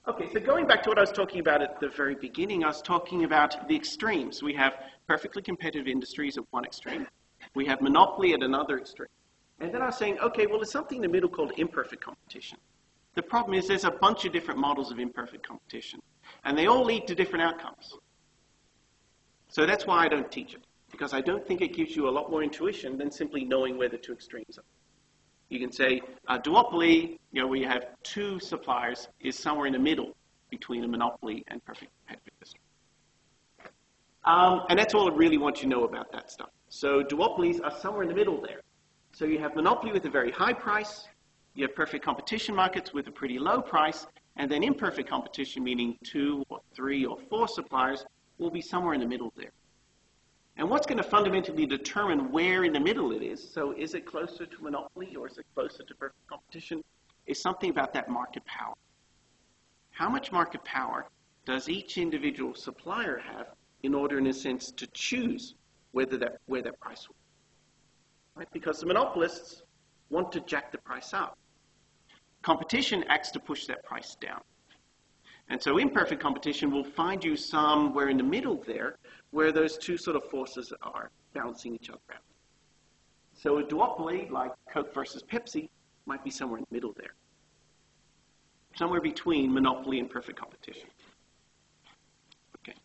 Okay, so going back to what I was talking about at the very beginning, I was talking about the extremes. We have perfectly competitive industries at one extreme. We have monopoly at another extreme. And then I was saying, okay, well, there's something in the middle called imperfect competition. The problem is there's a bunch of different models of imperfect competition, and they all lead to different outcomes. So that's why I don't teach it, because I don't think it gives you a lot more intuition than simply knowing where the two extremes are. You can say a duopoly, where you have two suppliers, is somewhere in the middle between a monopoly and perfect competitive industry. And that's all I really want you to know about that stuff. So duopolies are somewhere in the middle there. So you have monopoly with a very high price, you have perfect competition markets with a pretty low price, and then imperfect competition, meaning 2 or 3 or 4 suppliers, will be somewhere in the middle there. And what's going to fundamentally determine where in the middle it is, so is it closer to monopoly or is it closer to perfect competition, is something about that market power. How much market power does each individual supplier have in order, in a sense, to choose where that price will be? Right? Because the monopolists want to jack the price up. Competition acts to push that price down. And so imperfect competition will find you somewhere in the middle there where those two sort of forces are balancing each other out. So a duopoly like Coke versus Pepsi might be somewhere in the middle there. Somewhere between monopoly and perfect competition. Okay.